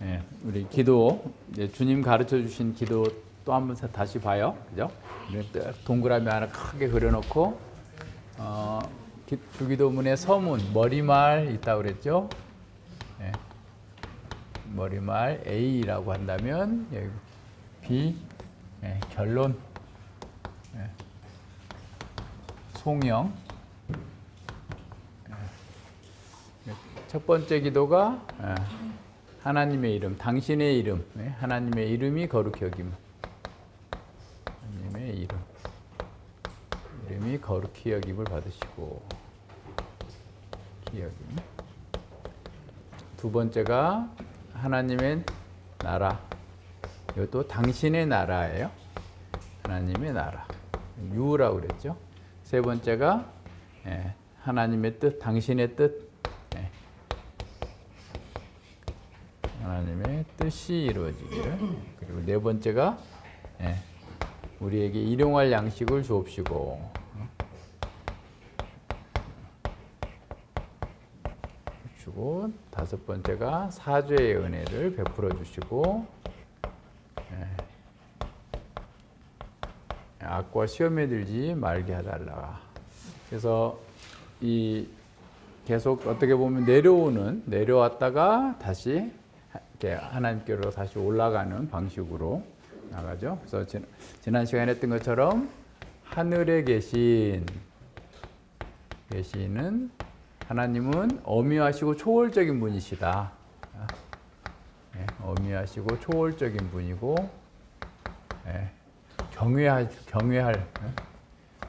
예, 우리 기도 이제 주님 가르쳐 주신 기도 또 한번 다시 봐요, 그죠? 동그라미 하나 크게 그려놓고 주기도문의 서문 머리말 있다고 그랬죠? 예, 머리말 A라고 한다면 여기 B 결론 송영. 첫 번째 기도가 하나님의 이름, 당신의 이름, 하나님의 이름이 거룩히 여김. 하나님의 이름이 거룩히 여김을 받으시고 기여김. 두 번째가 하나님의 나라. 이것도 당신의 나라예요. 하나님의 나라. 유라고 그랬죠. 세 번째가 하나님의 뜻, 당신의 뜻. 하나님의 뜻이 이루어지기를. 그리고 네 번째가 우리에게 일용할 양식을 주옵시고. 주고 다섯 번째가 사죄의 은혜를 베풀어 주시고 악과 시험에 들지 말게 하달라. 그래서 이 계속 어떻게 보면 내려왔다가 다시 하나님께로 다시 올라가는 방식으로 나가죠. 그래서 지난 시간에 했던 것처럼 하늘에 계시는 하나님은 어미하시고 초월적인 분이시다. 어미하시고 초월적인 분이고 경외할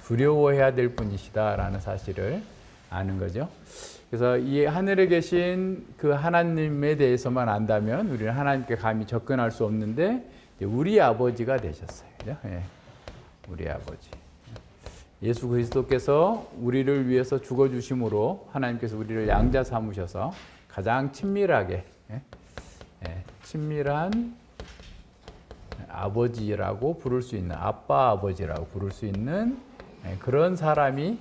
두려워해야 될 분이시다라는 사실을 아는 거죠. 그래서 이 하늘에 계신 그 하나님에 대해서만 안다면 우리는 하나님께 감히 접근할 수 없는데 우리 아버지가 되셨어요. 그죠? 우리 아버지. 예수 그리스도께서 우리를 위해서 죽어주심으로 하나님께서 우리를 양자 삼으셔서 가장 친밀하게 친밀한 아버지라고 부를 수 있는, 아빠 아버지라고 부를 수 있는 그런 사람이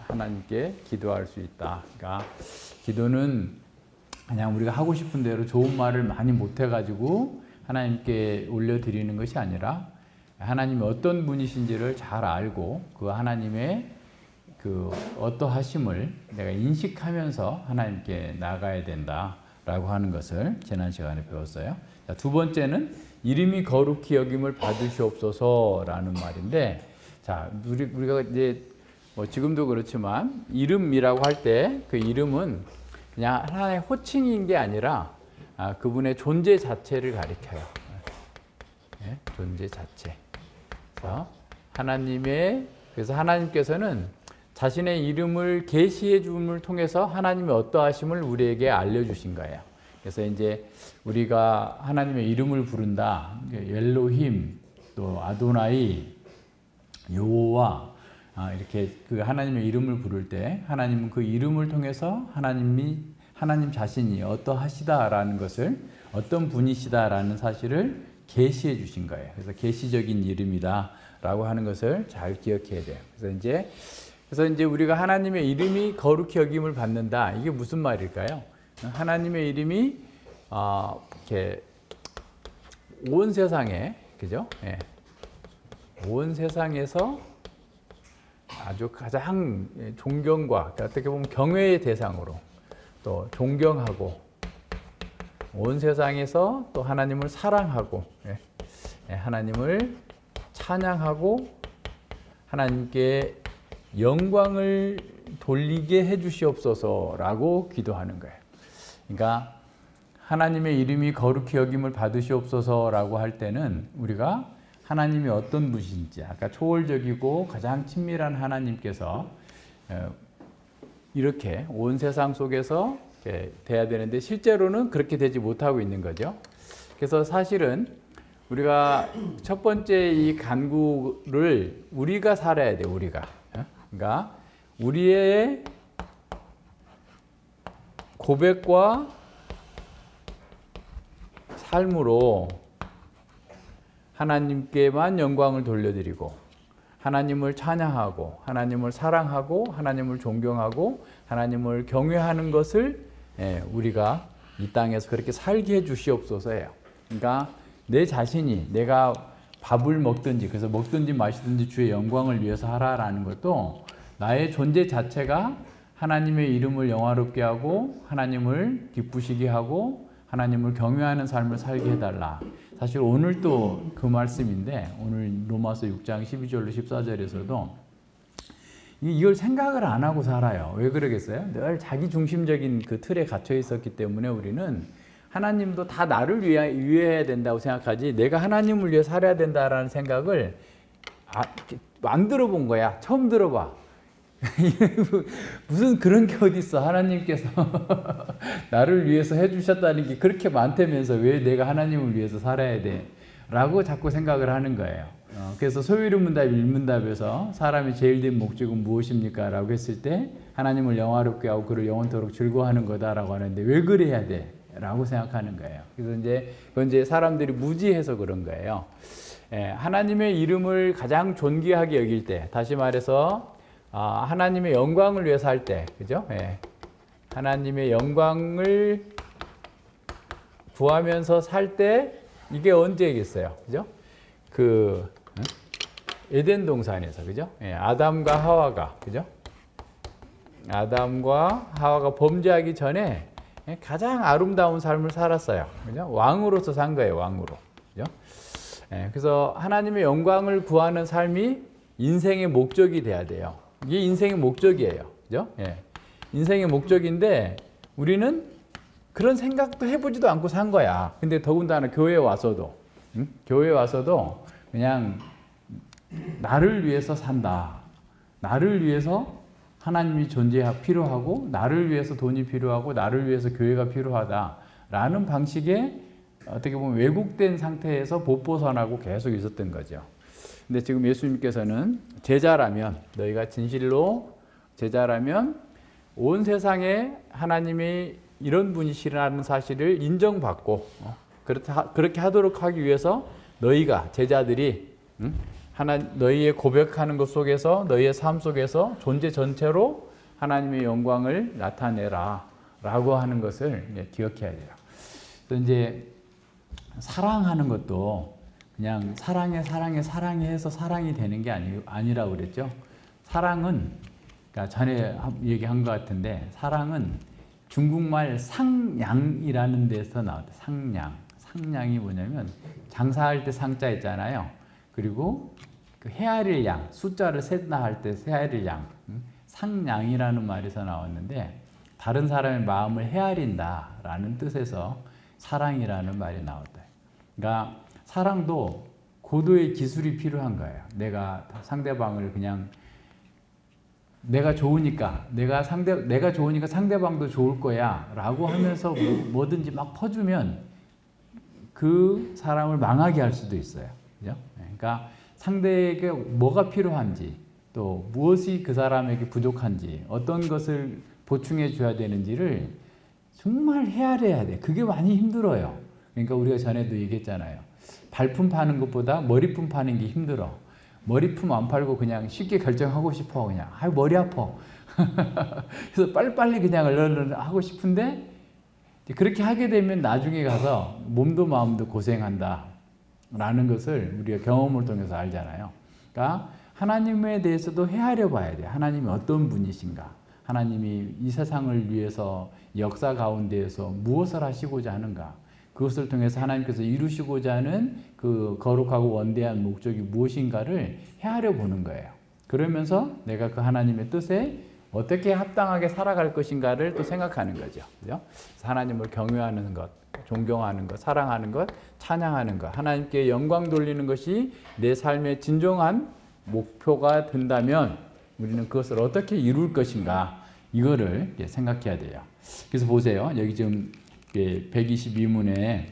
하나님께 기도할 수 있다. 그러니까 기도는 그냥 우리가 하고 싶은 대로 좋은 말을 많이 못해가지고 하나님께 올려드리는 것이 아니라 하나님이 어떤 분이신지를 잘 알고 그 하나님의 그 어떠하심을 내가 인식하면서 하나님께 나가야 된다라고 하는 것을 지난 시간에 배웠어요. 자, 두 번째는 이름이 거룩히 여김을 받으시옵소서라는 말인데, 자, 우리가 이제 지금도 그렇지만 이름이라고 할 때 그 이름은 그냥 하나의 호칭인 게 아니라 그분의 존재 자체를 가리켜요. 존재 자체. 그래서 하나님께서는 자신의 이름을 계시해 줌을 통해서 하나님의 어떠하심을 우리에게 알려주신 거예요. 그래서 이제 우리가 하나님의 이름을 부른다. 엘로힘, 또 아도나이, 여호와 이렇게 그 하나님의 이름을 부를 때 하나님은 그 이름을 통해서 하나님 자신이 어떠하시다라는 것을, 어떤 분이시다라는 사실을 계시해 주신 거예요. 그래서 계시적인 이름이다라고 하는 것을 잘 기억해야 돼요. 그래서 이제 우리가 하나님의 이름이 거룩히 여김을 받는다. 이게 무슨 말일까요? 하나님의 이름이 이렇게 온 세상에, 그죠? 온 세상에서 아주 가장 존경과 어떻게 보면 경외의 대상으로 또 존경하고 온 세상에서 또 하나님을 사랑하고 하나님을 찬양하고 하나님께 영광을 돌리게 해주시옵소서라고 기도하는 거예요. 그러니까 하나님의 이름이 거룩히 여김을 받으시옵소서라고 할 때는 우리가 하나님이 어떤 분이신지, 아까 초월적이고 가장 친밀한 하나님께서 이렇게 온 세상 속에서 돼야 되는데 실제로는 그렇게 되지 못하고 있는 거죠. 그래서 사실은 우리가 첫 번째 이 간구를 우리가 살아야 돼, 우리가. 그러니까 우리의 고백과 삶으로 하나님께만 영광을 돌려드리고 하나님을 찬양하고 하나님을 사랑하고 하나님을 존경하고 하나님을 경외하는 것을 우리가 이 땅에서 그렇게 살게 해 주시옵소서예요. 그러니까 내 자신이 내가 밥을 먹든지 그래서 먹든지 마시든지 주의 영광을 위해서 하라라는 것도 나의 존재 자체가 하나님의 이름을 영화롭게 하고 하나님을 기쁘시게 하고 하나님을 경외하는 삶을 살게 해달라. 사실 오늘도 그 말씀인데 오늘 로마서 6장 12절로 14절에서도 이걸 생각을 안 하고 살아요. 왜 그러겠어요? 늘 자기 중심적인 그 틀에 갇혀 있었기 때문에 우리는 하나님도 다 나를 위해야 된다고 생각하지 내가 하나님을 위해 살아야 된다라는 생각을 안 들어본 거야. 처음 들어봐. 무슨 그런 게 어디 있어. 하나님께서 나를 위해서 해주셨다는 게 그렇게 많다면서 왜 내가 하나님을 위해서 살아야 돼? 라고 자꾸 생각을 하는 거예요. 그래서 소유문답 일문답에서 사람이 제일 된 목적은 무엇입니까? 라고 했을 때 하나님을 영화롭게 하고 그를 영원토록 즐거워하는 거다라고 하는데 왜 그래야 돼? 라고 생각하는 거예요. 그래서 그건 사람들이 무지해서 그런 거예요. 하나님의 이름을 가장 존귀하게 여길 때, 다시 말해서 하나님의 영광을 위해서 할 때, 그죠? 하나님의 영광을 구하면서 살 때 이게 언제겠어요, 그죠? 에덴 동산에서, 그죠? 아담과 하와가, 그죠? 아담과 하와가 범죄하기 전에 가장 아름다운 삶을 살았어요, 그죠? 왕으로서 산 거예요, 왕으로, 그죠? 그래서 하나님의 영광을 구하는 삶이 인생의 목적이 돼야 돼요. 이게 인생의 목적이에요. 그죠? 인생의 목적인데 우리는 그런 생각도 해보지도 않고 산 거야. 근데 더군다나 교회에 와서도 그냥 나를 위해서 산다. 나를 위해서 하나님이 필요하고 나를 위해서 돈이 필요하고 나를 위해서 교회가 필요하다라는 방식의 어떻게 보면 왜곡된 상태에서 못 벗어나고 계속 있었던 거죠. 근데 지금 예수님께서는 제자라면 너희가 진실로 제자라면 온 세상에 하나님이 이런 분이시라는 사실을 인정받고 그렇게 하도록 하기 위해서 너희가 제자들이 너희의 고백하는 것 속에서 너희의 삶 속에서 존재 전체로 하나님의 영광을 나타내라 라고 하는 것을 기억해야 돼요. 그래서 이제 사랑하는 것도 그냥 사랑해 해서 사랑이 되는 게 아니라고 그랬죠. 사랑은 그러니까 전에 얘기한 것 같은데 사랑은 중국말 상냥이라는 데서 나왔다. 상냥이 뭐냐면 장사할 때 상자 있잖아요. 그리고 그 헤아릴 양, 숫자를 셌나 할 때 헤아릴 양, 상냥이라는 말에서 나왔는데 다른 사람의 마음을 헤아린다라는 뜻에서 사랑이라는 말이 나왔다. 그러니까 사랑도 고도의 기술이 필요한 거예요. 내가 상대방을 그냥 내가 좋으니까 상대방도 좋을 거야라고 하면서 뭐든지 막 퍼주면 그 사람을 망하게 할 수도 있어요. 그죠? 그러니까 상대에게 뭐가 필요한지 또 무엇이 그 사람에게 부족한지 어떤 것을 보충해 줘야 되는지를 정말 헤아려야 돼. 그게 많이 힘들어요. 그러니까 우리가 전에도 얘기했잖아요. 발품 파는 것보다 머리품 파는 게 힘들어. 머리품 안 팔고 그냥 쉽게 결정하고 싶어. 그냥 머리 아파. 그래서 빨리빨리 그냥 얼른 하고 싶은데 그렇게 하게 되면 나중에 가서 몸도 마음도 고생한다 라는 것을 우리가 경험을 통해서 알잖아요. 그러니까 하나님에 대해서도 헤아려 봐야 돼요. 하나님이 어떤 분이신가. 하나님이 이 세상을 위해서 역사 가운데에서 무엇을 하시고자 하는가. 그것을 통해서 하나님께서 이루시고자 하는 그 거룩하고 원대한 목적이 무엇인가를 헤아려 보는 거예요. 그러면서 내가 그 하나님의 뜻에 어떻게 합당하게 살아갈 것인가를 또 생각하는 거죠. 그죠? 하나님을 경외하는 것, 존경하는 것, 사랑하는 것, 찬양하는 것, 하나님께 영광 돌리는 것이 내 삶의 진정한 목표가 된다면 우리는 그것을 어떻게 이룰 것인가 이거를 생각해야 돼요. 그래서 보세요. 여기 지금 122문에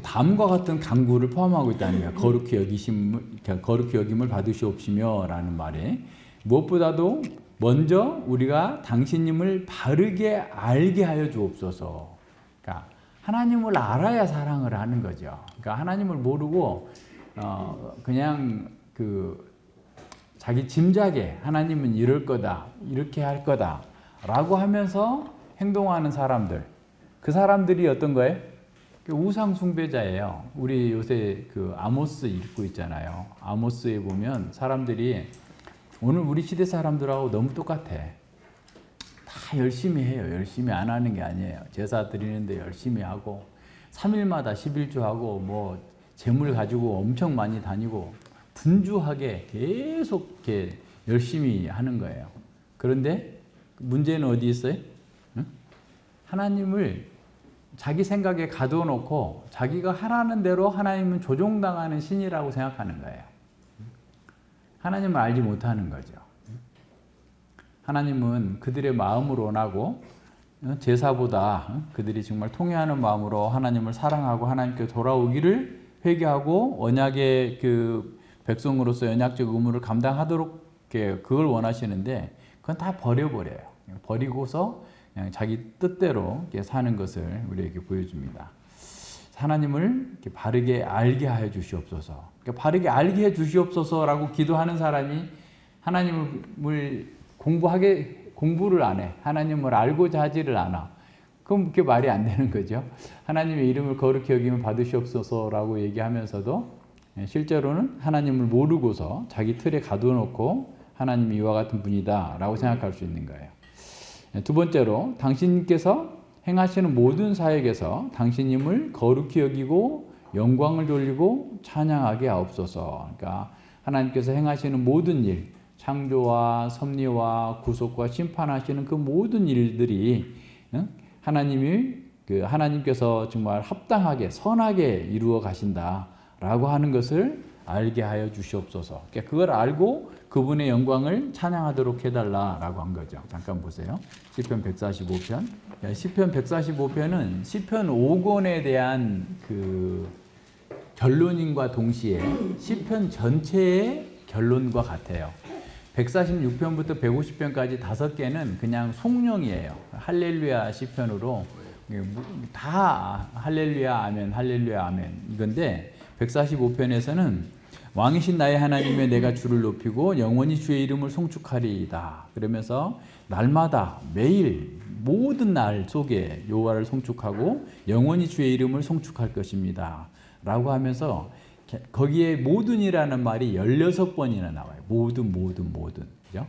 다음과 같은 간구를 포함하고 있다는 거예요. 거룩히 여김을 받으시옵시며 라는 말에 무엇보다도 먼저 우리가 당신님을 바르게 알게 하여 주옵소서. 그러니까 하나님을 알아야 사랑을 하는 거죠. 그러니까 하나님을 모르고 그냥 자기 짐작에 하나님은 이럴 거다, 이렇게 할 거다 라고 하면서 행동하는 사람들, 그 사람들이 어떤 거예요? 우상 숭배자예요. 우리 요새 그 아모스 읽고 있잖아요. 아모스에 보면 사람들이 오늘 우리 시대 사람들하고 너무 똑같아. 다 열심히 해요. 열심히 안 하는 게 아니에요. 제사 드리는데 열심히 하고 3일마다 11조 하고 뭐 재물 가지고 엄청 많이 다니고 분주하게 계속 이렇게 열심히 하는 거예요. 그런데 문제는 어디 있어요? 응? 하나님을 자기 생각에 가둬놓고 자기가 하라는 대로 하나님은 조종당하는 신이라고 생각하는 거예요. 하나님을 알지 못하는 거죠. 하나님은 그들의 마음을 원하고 제사보다 그들이 정말 통회하는 마음으로 하나님을 사랑하고 하나님께 돌아오기를 회개하고 언약의 그 백성으로서 언약적 의무를 감당하도록 그걸 원하시는데 그건 다 버려버려요. 버리고서 그냥 자기 뜻대로 사는 것을 우리에게 보여줍니다. 하나님을 바르게 알게 하여 주시옵소서. 바르게 알게 해 주시옵소서라고 기도하는 사람이 하나님을 공부를 안 해. 하나님을 알고자 하지를 않아. 그럼 그게 말이 안 되는 거죠. 하나님의 이름을 거룩히 여기면 받으시옵소서라고 얘기하면서도 실제로는 하나님을 모르고서 자기 틀에 가둬놓고 하나님이 이와 같은 분이다 라고 생각할 수 있는 거예요. 두 번째로 당신께서 행하시는 모든 사역에서 당신님을 거룩히 여기고 영광을 돌리고 찬양하게 하옵소서. 그러니까 하나님께서 행하시는 모든 일, 창조와 섭리와 구속과 심판하시는 그 모든 일들이 하나님께서 정말 합당하게 선하게 이루어 가신다라고 하는 것을 알게 하여 주시옵소서. 그러니까 그걸 알고 그분의 영광을 찬양하도록 해달라라고 한 거죠. 잠깐 보세요. 시편 145편. 시편 145편은 시편 5권에 대한 그 결론인과 동시에 시편 전체의 결론과 같아요. 146편부터 150편까지 5개는 그냥 송령이에요. 할렐루야 시편으로 다 할렐루야 아멘 할렐루야 아멘 이건데 145편에서는 왕이신 나의 하나님의 내가 주를 높이고 영원히 주의 이름을 송축하리이다. 그러면서 날마다 매일 모든 날 속에 여호와를 송축하고 영원히 주의 이름을 송축할 것입니다. 라고 하면서 거기에 모든이라는 말이 16번이나 나와요. 모든. 그죠?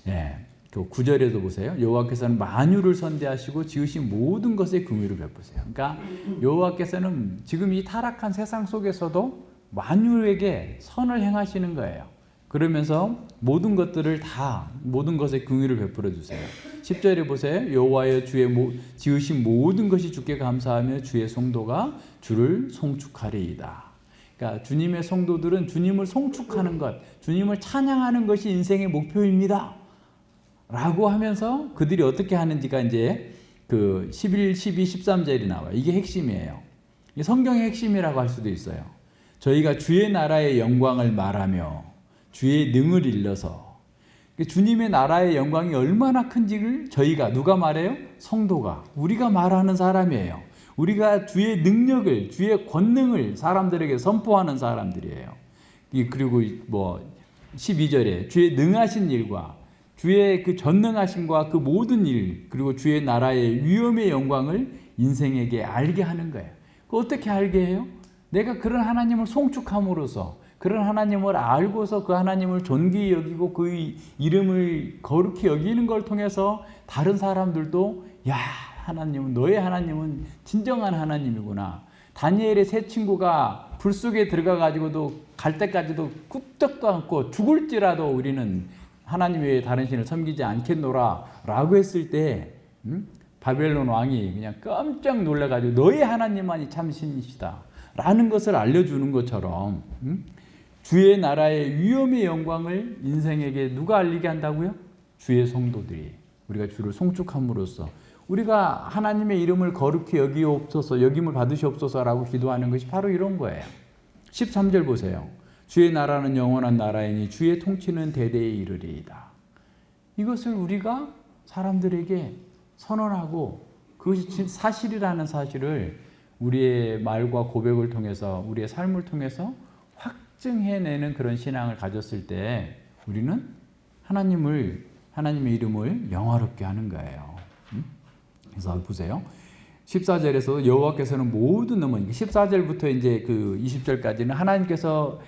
예. 그 9절에도 보세요. 여호와께서는 만유를 선대하시고 지으신 모든 것에 긍휼을 베푸세요. 그러니까 여호와께서는 지금 이 타락한 세상 속에서도 만유에게 선을 행하시는 거예요. 그러면서 모든 것들을 다 모든 것에 긍휼을 베풀어 주세요. 10절에 보세요. 여호와여 주의 지으신 모든 것이 주께 감사하며 주의 성도가 주를 송축하리이다. 그러니까 주님의 성도들은 주님을 송축하는 것, 주님을 찬양하는 것이 인생의 목표입니다. 라고 하면서 그들이 어떻게 하는지가 이제 그 11, 12, 13절이 나와요. 이게 핵심이에요. 성경의 핵심이라고 할 수도 있어요. 저희가 주의 나라의 영광을 말하며 주의 능을 일러서 주님의 나라의 영광이 얼마나 큰지를 저희가 누가 말해요? 성도가 우리가 말하는 사람이에요. 우리가 주의 능력을 주의 권능을 사람들에게 선포하는 사람들이에요. 그리고 뭐 12절에 주의 능하신 일과 주의 그 전능하심과 그 모든 일 그리고 주의 나라의 위엄의 영광을 인생에게 알게 하는 거예요. 어떻게 알게 해요? 내가 그런 하나님을 송축함으로써 그런 하나님을 알고서 그 하나님을 존귀히 여기고 그 이름을 거룩히 여기는 걸 통해서 다른 사람들도 야 하나님은 너의 하나님은 진정한 하나님이구나. 다니엘의 세 친구가 불 속에 들어가 가지고도 갈 때까지도 끄떡도 않고 죽을지라도 우리는 하나님 외에 다른 신을 섬기지 않겠노라 라고 했을 때 바벨론 왕이 그냥 깜짝 놀라가지고 너의 하나님만이 참 신이시다 라는 것을 알려주는 것처럼 주의 나라의 위엄의 영광을 인생에게 누가 알리게 한다고요? 주의 성도들이. 우리가 주를 송축함으로써 우리가 하나님의 이름을 거룩히 여기옵소서 여김을 받으시옵소서라고 기도하는 것이 바로 이런 거예요. 13절 보세요. 주의 나라는 영원한 나라이니 주의 통치는 대대에 이르리이다. 이것을 우리가 사람들에게 선언하고 그것이 사실이라는 사실을 우리의 말과 고백을 통해서 우리의 삶을 통해서 확증해내는 그런 신앙을 가졌을 때 우리는 하나님의 이름을 영화롭게 하는 거예요. 그래서 보세요. 14절에서 여호와께서는 모든 어머니 14절부터 이제 그 20절까지는 하나님께서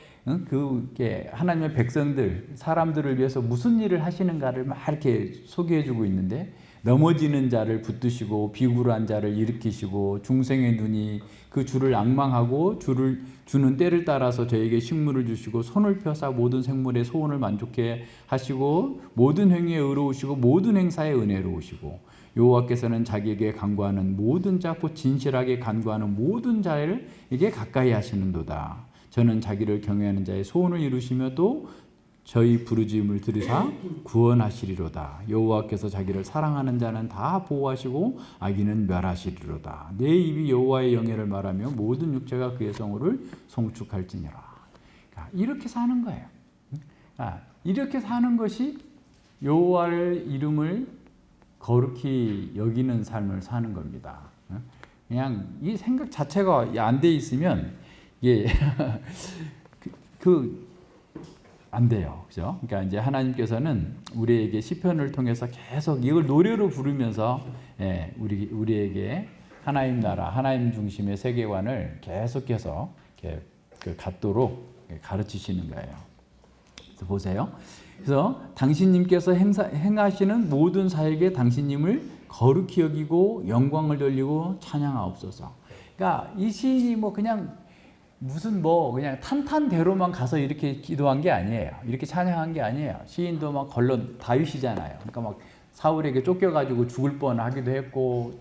그게 하나님의 백성들 사람들을 위해서 무슨 일을 하시는가를 막 이렇게 소개해주고 있는데 넘어지는 자를 붙드시고 비굴한 자를 일으키시고 중생의 눈이 그 주를 앙망하고 주는 때를 따라서 저에게 식물을 주시고 손을 펴사 모든 생물의 소원을 만족해 하시고 모든 행위에 의로우시고 모든 행사에 은혜로우시고 여호와께서는 자기에게 간구하는 모든 자 곧 진실하게 간구하는 모든 자에게 가까이 하시는도다. 저는 자기를 경외하는 자의 소원을 이루시며 또 저희 부르짖음을 들으사 구원하시리로다. 여호와께서 자기를 사랑하는 자는 다 보호하시고 악인은 멸하시리로다. 내 입이 여호와의 영예를 말하며 모든 육체가 그의 성호를 송축할지니라. 이렇게 사는 거예요. 이렇게 사는 것이 여호와의 이름을 거룩히 여기는 삶을 사는 겁니다. 그냥 이 생각 자체가 안 돼 있으면 이게 안 돼요. 그죠? 그러니까 이제 하나님께서는 우리에게 시편을 통해서 계속 이걸 노래로 부르면서 우리에게 하나님 나라, 하나님 중심의 세계관을 계속해서 이렇게 갖도록 가르치시는 거예요. 그래서 보세요. 그래서 당신님께서 행하시는 모든 사역에 당신님을 거룩히 여기고 영광을 돌리고 찬양하옵소서. 그러니까 이 시인이 뭐 그냥 무슨 뭐 그냥 탄탄대로만 가서 이렇게 기도한 게 아니에요. 이렇게 찬양한 게 아니에요. 시인도 막 걸론 다윗이잖아요. 그러니까 막 사울에게 쫓겨가지고 죽을 뻔하기도 했고,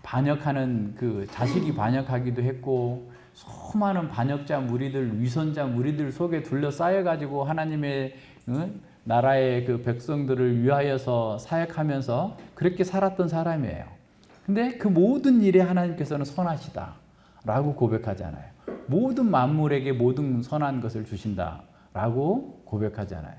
반역하는 그 자식이 반역하기도 했고, 수많은 반역자 무리들, 위선자 무리들 속에 둘러싸여가지고 하나님의 나라의 그 백성들을 위하여서 사역하면서 그렇게 살았던 사람이에요. 근데 그 모든 일에 하나님께서는 선하시다라고 고백하잖아요. 모든 만물에게 모든 선한 것을 주신다라고 고백하잖아요.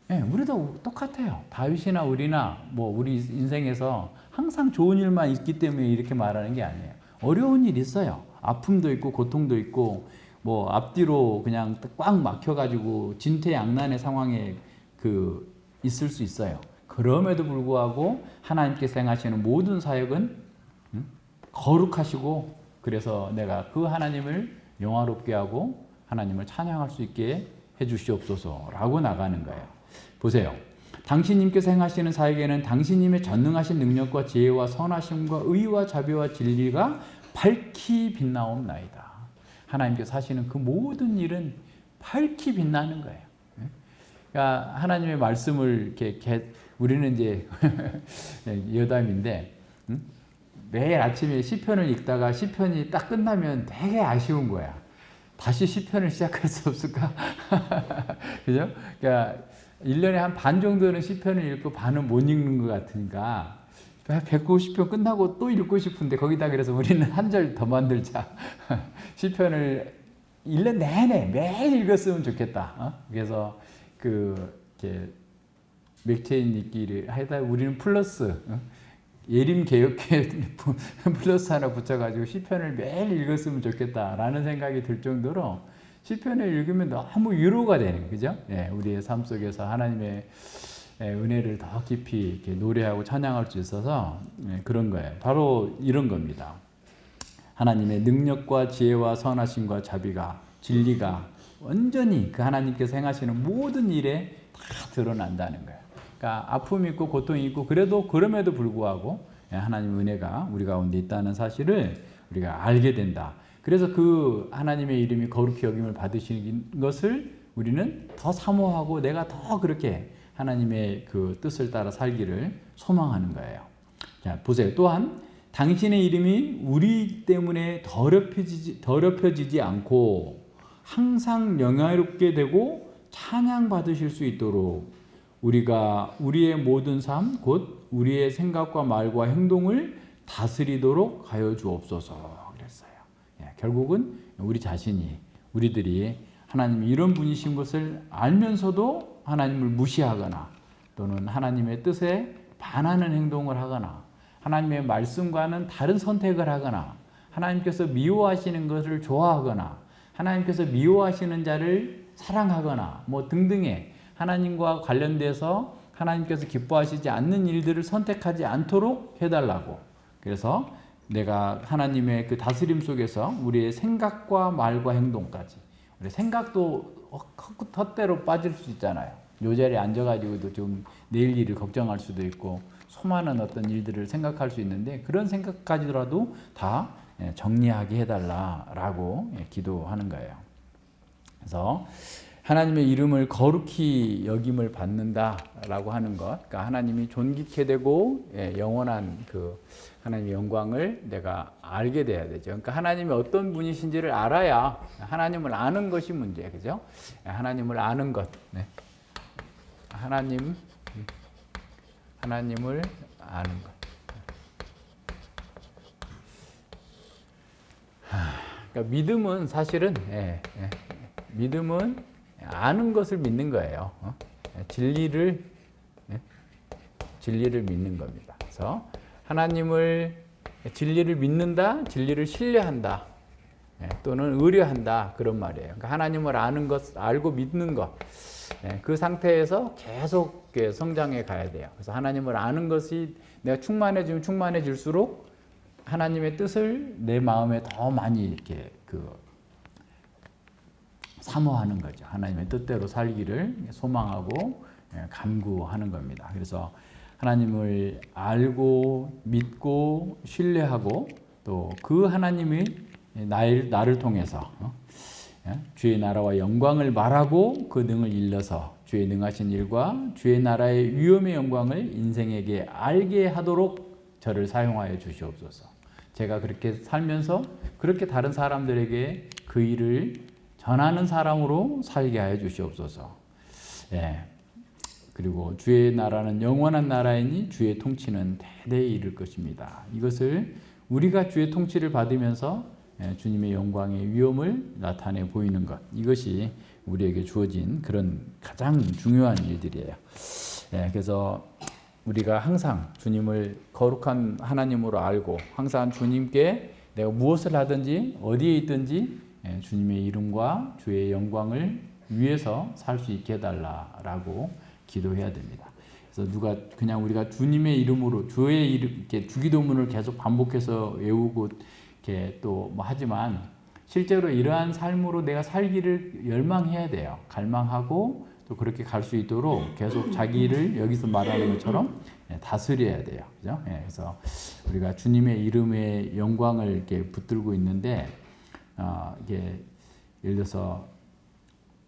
네, 우리도 똑같아요. 다윗이나 우리나 뭐 우리 인생에서 항상 좋은 일만 있기 때문에 이렇게 말하는 게 아니에요. 어려운 일 있어요. 아픔도 있고 고통도 있고 뭐 앞뒤로 그냥 꽉 막혀가지고 진퇴양난의 상황에 있을 수 있어요. 그럼에도 불구하고 하나님께서 행하시는 모든 사역은 거룩하시고 그래서 내가 그 하나님을 영화롭게 하고 하나님을 찬양할 수 있게 해주시옵소서라고 나가는 거예요. 보세요. 당신님께서 행하시는 사역에는 당신님의 전능하신 능력과 지혜와 선하심과 의와 자비와 진리가 밝히 빛나옵나이다. 하나님께서 하시는 그 모든 일은 밝히 빛나는 거예요. 그러니까 하나님의 말씀을 이렇게 우리는 이제 여담인데 매일 아침에 시편을 읽다가 시편이 딱 끝나면 되게 아쉬운 거야. 다시 시편을 시작할 수 없을까? 그죠? 그러니까 1년에 한 반 정도는 시편을 읽고 반은 못 읽는 것 같으니까 190편 끝나고 또 읽고 싶은데 거기다 그래서 우리는 한 절 더 만들자. 시편을 1년 내내 매일 읽었으면 좋겠다. 그래서 이렇게 맥체인 읽기를 하다 우리는 플러스 예림 개혁회 플러스 하나 붙여가지고 시편을 매일 읽었으면 좋겠다라는 생각이 들 정도로 시편을 읽으면 너무 위로가 되는 그죠? 예, 우리의 삶 속에서 하나님의 은혜를 더 깊이 이렇게 노래하고 찬양할 수 있어서 그런 거예요. 바로 이런 겁니다. 하나님의 능력과 지혜와 선하심과 자비가 진리가 완전히 그 하나님께서 행하시는 모든 일에 다 드러난다는 거예요. 그러니까 아픔이 있고 고통이 있고 그럼에도 불구하고 하나님의 은혜가 우리 가운데 있다는 사실을 우리가 알게 된다. 그래서 그 하나님의 이름이 거룩히 여김을 받으시는 것을 우리는 더 사모하고 내가 더 그렇게 하나님의 그 뜻을 따라 살기를 소망하는 거예요. 자, 보세요. 또한 당신의 이름이 우리 때문에 더럽혀지지 않고 항상 영화롭게 되고 찬양받으실 수 있도록 우리가 우리의 모든 삶, 곧 우리의 생각과 말과 행동을 다스리도록 하여 주옵소서 그랬어요. 결국은 우리 자신이 우리들이 하나님이 이런 분이신 것을 알면서도 하나님을 무시하거나 또는 하나님의 뜻에 반하는 행동을 하거나 하나님의 말씀과는 다른 선택을 하거나 하나님께서 미워하시는 것을 좋아하거나 하나님께서 미워하시는 자를 사랑하거나 뭐 등등의 하나님과 관련돼서 하나님께서 기뻐하시지 않는 일들을 선택하지 않도록 해달라고. 그래서 내가 하나님의 그 다스림 속에서 우리의 생각과 말과 행동까지, 우리 생각도 헛되로 빠질 수 있잖아요. 요 자리에 앉아가지고도 좀 내일 일을 걱정할 수도 있고 수많은 어떤 일들을 생각할 수 있는데 그런 생각까지라도 다 정리하게 해달라라고 기도하는 거예요. 그래서 하나님의 이름을 거룩히 여김을 받는다라고 하는 것, 그러니까 하나님이 존귀케 되고 영원한 그 하나님의 영광을 내가 알게 돼야 되죠. 그러니까 하나님이 어떤 분이신지를 알아야 하나님을 아는 것이 문제예요, 그죠? 하나님을 아는 것, 하나님을 아는 것. 그러니까 믿음은 사실은 믿음은 아는 것을 믿는 거예요. 진리를 믿는 겁니다. 그래서 하나님을 진리를 믿는다, 진리를 신뢰한다, 또는 의뢰한다 그런 말이에요. 그러니까 하나님을 아는 것, 알고 믿는 것, 그 상태에서 계속 성장해 가야 돼요. 그래서 하나님을 아는 것이 내가 충만해지면 충만해질수록 하나님의 뜻을 내 마음에 더 많이 이렇게 사모하는 거죠. 하나님의 뜻대로 살기를 소망하고 간구하는 겁니다. 그래서 하나님을 알고 믿고 신뢰하고 또 그 하나님이 나를 통해서 주의 나라와 영광을 말하고 그 능을 일러서 주의 능하신 일과 주의 나라의 위엄의 영광을 인생에게 알게 하도록 저를 사용하여 주시옵소서. 제가 그렇게 살면서 그렇게 다른 사람들에게 그 일을 전하는 사람으로 살게 하여 주시옵소서. 그리고 주의 나라는 영원한 나라이니 주의 통치는 대대에 이를 것입니다. 이것을 우리가 주의 통치를 받으면서 주님의 영광의 위엄을 나타내 보이는 것, 이것이 우리에게 주어진 그런 가장 중요한 일들이에요. 그래서 우리가 항상 주님을 거룩한 하나님으로 알고 항상 주님께 내가 무엇을 하든지 어디에 있든지 주님의 이름과 주의 영광을 위해서 살 수 있게 해달라라고 기도해야 됩니다. 그래서 그냥 우리가 주님의 이름으로 주의 이름 이렇게 주기도문을 계속 반복해서 외우고 이렇게 또 뭐 하지만 실제로 이러한 삶으로 내가 살기를 열망해야 돼요. 갈망하고 또 그렇게 갈 수 있도록 계속 자기를 여기서 말하는 것처럼 다스려야 돼요. 그죠? 그래서 우리가 주님의 이름의 영광을 이렇게 붙들고 있는데 이게 예를 들어서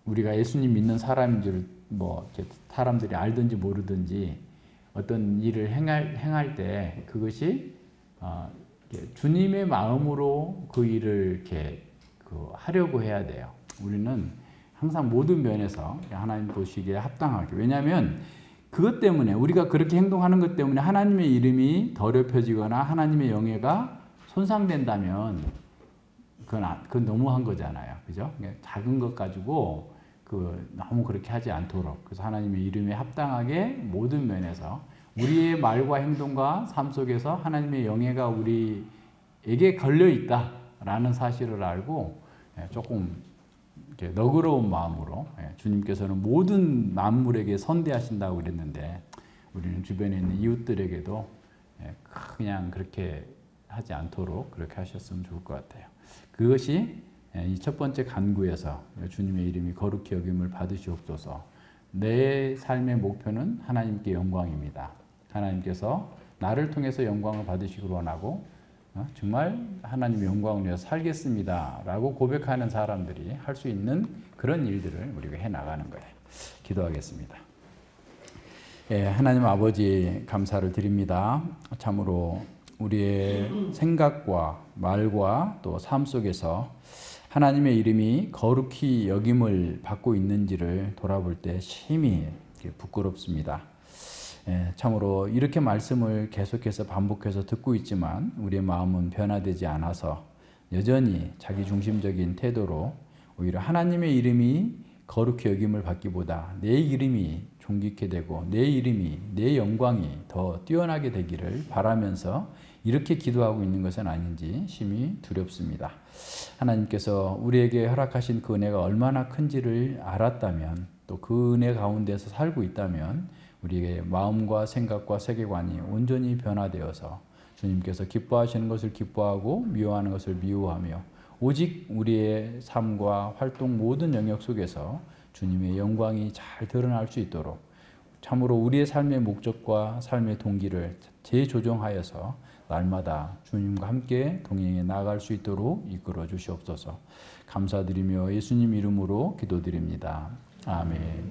우리가 예수님 믿는 사람인 줄 뭐 사람들이 알든지 모르든지 어떤 일을 행할 때 그것이 주님의 마음으로 그 일을 이렇게 하려고 해야 돼요. 우리는 항상 모든 면에서 하나님 보시기에 합당하게. 왜냐하면 그것 때문에 우리가 그렇게 행동하는 것 때문에 하나님의 이름이 더럽혀지거나 하나님의 영예가 손상된다면 그건 너무한 거잖아요. 그죠? 작은 것 가지고 너무 그렇게 하지 않도록. 그래서 하나님의 이름에 합당하게 모든 면에서 우리의 말과 행동과 삶 속에서 하나님의 영예가 우리에게 걸려 있다라는 사실을 알고 조금 너그러운 마음으로 주님께서는 모든 만물에게 선대하신다고 그랬는데 우리는 주변에 있는 이웃들에게도 그냥 그렇게 하지 않도록 그렇게 하셨으면 좋을 것 같아요. 그것이 이 첫 번째 간구에서 주님의 이름이 거룩히 여김을 받으시옵소서. 내 삶의 목표는 하나님께 영광입니다. 하나님께서 나를 통해서 영광을 받으시기를 원하고 정말 하나님의 영광을 위해서 살겠습니다 라고 고백하는 사람들이 할 수 있는 그런 일들을 우리가 해나가는 거예요. 기도하겠습니다. 하나님 아버지 감사를 드립니다. 참으로 우리의 생각과 말과 또 삶 속에서 하나님의 이름이 거룩히 여김을 받고 있는지를 돌아볼 때 심히 부끄럽습니다. 참으로 이렇게 말씀을 계속해서 반복해서 듣고 있지만 우리의 마음은 변화되지 않아서 여전히 자기중심적인 태도로 오히려 하나님의 이름이 거룩히 여김을 받기보다 내 이름이 존귀케 되고 내 이름이, 내 영광이 더 뛰어나게 되기를 바라면서 이렇게 기도하고 있는 것은 아닌지 심히 두렵습니다. 하나님께서 우리에게 허락하신 그 은혜가 얼마나 큰지를 알았다면 또 그 은혜 가운데서 살고 있다면 우리의 마음과 생각과 세계관이 온전히 변화되어서 주님께서 기뻐하시는 것을 기뻐하고 미워하는 것을 미워하며 오직 우리의 삶과 활동 모든 영역 속에서 주님의 영광이 잘 드러날 수 있도록 참으로 우리의 삶의 목적과 삶의 동기를 재조정하여서 날마다 주님과 함께 동행해 나아갈 수 있도록 이끌어 주시옵소서. 감사드리며 예수님 이름으로 기도드립니다. 아멘.